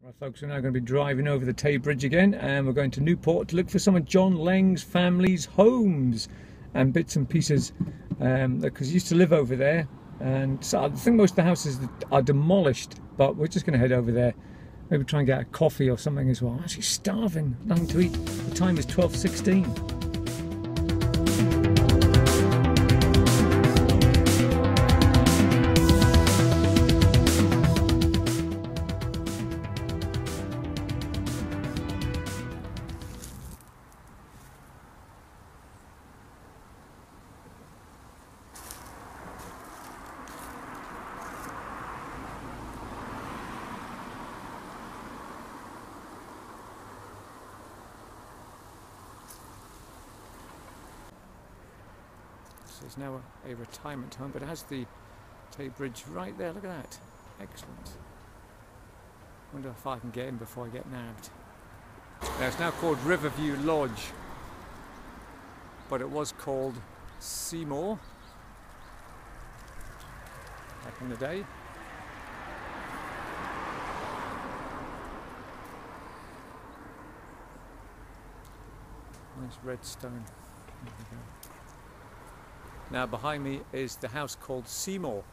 Right, folks, we're now going to be driving over the Tay Bridge again, and we're going to Newport to look for some of John Lengs' family's homes and bits and pieces, because he used to live over there. And so I think most of the houses are demolished, but we're just going to head over there, maybe try and get a coffee or something as well. I'm actually starving, nothing to eat. The time is 12:16. It's now a retirement home, but it has the Tay Bridge right there. Look at that. Excellent. Wonder if I can get in before I get nabbed. Now, it's now called Riverview Lodge, but it was called Seymour back in the day. Nice red stone. There we go. Now behind me is the house called Seymour,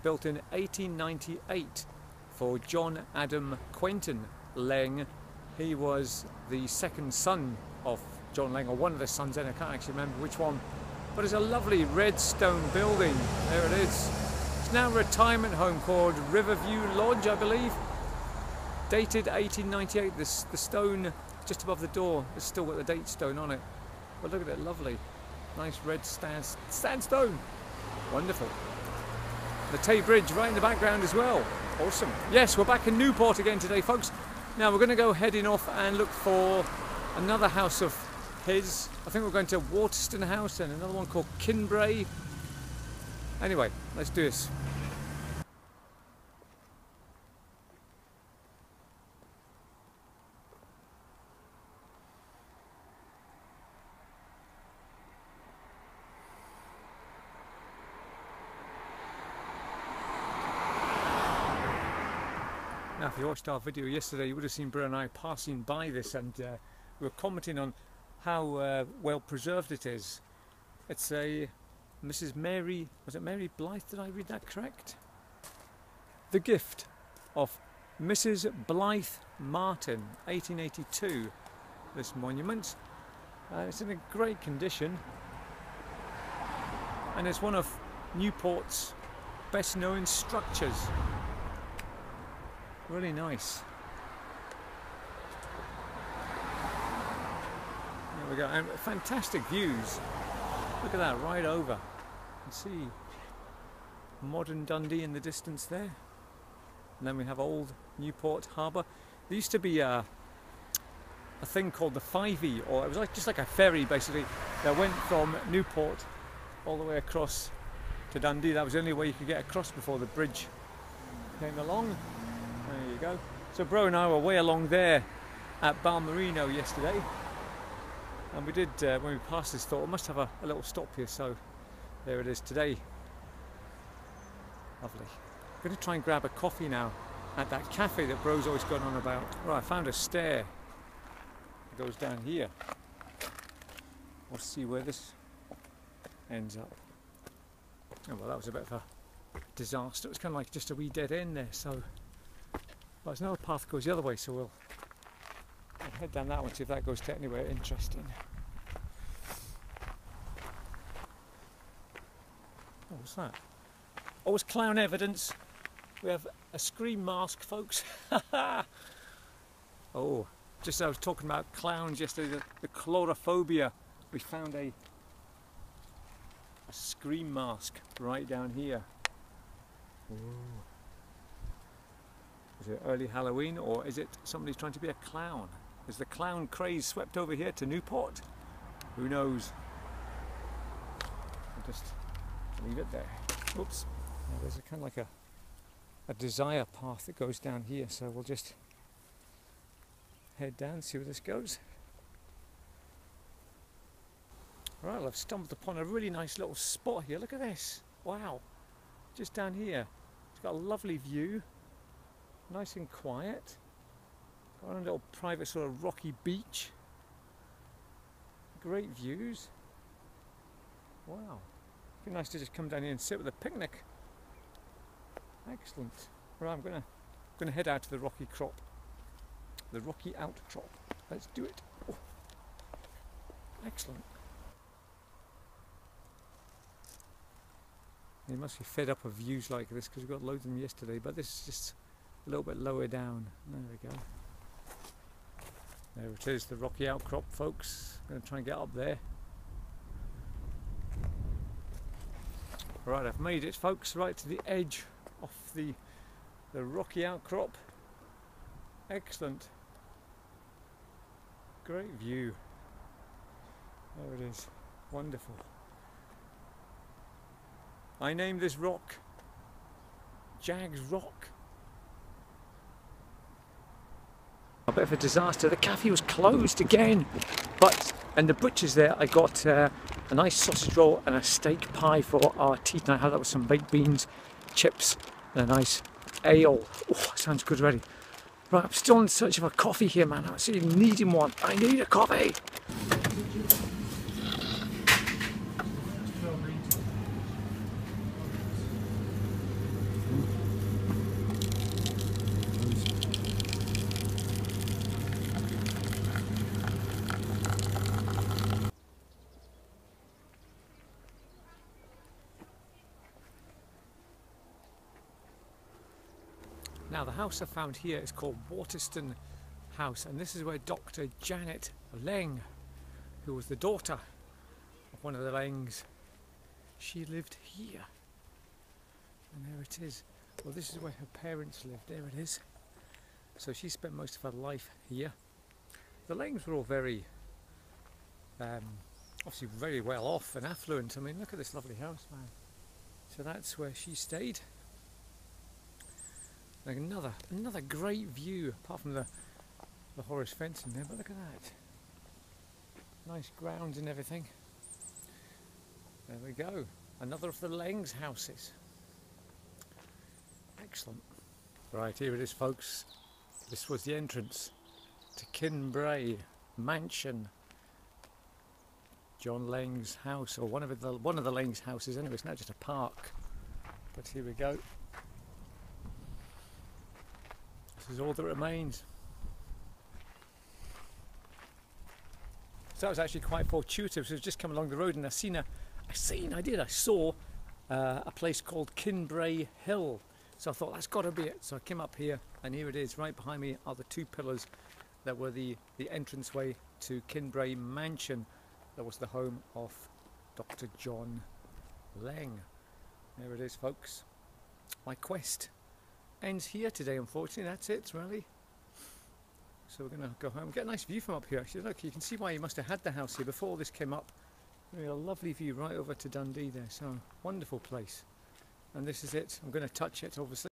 built in 1898 for John Adam Quentin Leng. He was the second son of John Leng, or one of the sons, and I can't actually remember which one. But it's a lovely red stone building. There it is. It's now a retirement home called Riverview Lodge, I believe. Dated 1898. The stone just above the door has still got the date stone on it. But look at it, lovely. Nice red sandstone. Wonderful. The Tay Bridge right in the background as well. Awesome. Yes, we're back in Newport again today, folks. Now we're going to go heading off and look for another house of his. I think we're going to Waterston House and another one called Kinbray. Anyway, let's do this. Now, if you watched our video yesterday, you would have seen Bro and I passing by this, and we were commenting on how well preserved it is. It's a Mrs. Mary, was it Mary Blythe? Did I read that correct? The gift of Mrs. Blythe Martin, 1882. This monument. It's in a great condition, and it's one of Newport's best known structures. Really nice. There we go, and fantastic views. Look at that, right over. You can see modern Dundee in the distance there. And then we have old Newport Harbour. There used to be a thing called the Fyvie, or it was just like a ferry basically, that went from Newport all the way across to Dundee. That was the only way you could get across before the bridge came along. There you go. So Bro and I were way along there at Balmerino yesterday, and we did, when we passed this, thought we must have a little stop here, so there it is today. Lovely. I'm going to try and grab a coffee now at that cafe that Bro's always gone on about. Right, I found a stair that goes down here. We'll see where this ends up. Oh, well, that was a bit of a disaster. It was kind of like just a wee dead end there, so. But there's another path that goes the other way, so we'll head down that one, see if that goes to anywhere interesting. Oh, what's that? Oh, it's clown evidence. We have a scream mask, folks. Oh, just as I was talking about clowns yesterday, the chlorophobia. We found a scream mask right down here. Ooh. Is it early Halloween, or is it somebody trying to be a clown? Is the clown craze swept over here to Newport? Who knows? I'll just leave it there. Oops. Now there's a kind of like a desire path that goes down here, so we'll just head down, see where this goes. Right, well, I've stumbled upon a really nice little spot here. Look at this. Wow. Just down here. It's got a lovely view. Nice and quiet. On a little private sort of rocky beach. Great views. Wow. Be nice to just come down here and sit with a picnic. Excellent. Right, I'm gonna head out to the rocky crop. The rocky outcrop. Let's do it. Oh. Excellent. You must be fed up of views like this because we got loads of them yesterday, but this is just a little bit lower down. There we go. There it is, the rocky outcrop, folks. I'm going to try and get up there. Right, I've made it, folks, right to the edge of the rocky outcrop. Excellent. Great view. There it is. Wonderful. I named this rock Jag's Rock. A bit of a disaster. The cafe was closed again, but in the butcher's there I got a nice sausage roll and a steak pie for our tea tonight. I had that with some baked beans, chips and a nice ale. Oh, sounds good already. Right, I'm still in search of a coffee here, man. I'm actually needing one. I need a coffee. Now the house I found here is called Waterston House, and this is where Dr. Janet Leng, who was the daughter of one of the Lengs, she lived here. And there it is. Well, this is where her parents lived. There it is. So she spent most of her life here. The Lengs were all very, obviously very well off and affluent. I mean, look at this lovely house, man. So that's where she stayed. Like another great view, apart from the Horace fence in there, but look at that. Nice grounds and everything. There we go. Another of the Lengs houses. Excellent. Right, here it is, folks. This was the entrance to Kinbray Mansion. John Leng's house, or one of the Leng's houses anyway. It's not just a park. But here we go. This is all that remains. So that was actually quite fortuitous. I was just coming along the road and I saw a place called Kinbray Hill. So I thought that's got to be it. So I came up here and here it is. Right behind me are the two pillars that were the entranceway to Kinbray Mansion. That was the home of Dr. John Leng. There it is, folks. My quest ends here today, unfortunately. That's it, really. So we're going to go home. Get a nice view from up here, actually. Look, you can see why he must have had the house here before all this came up. Really a lovely view right over to Dundee there. So, wonderful place. And this is it. I'm going to touch it, obviously.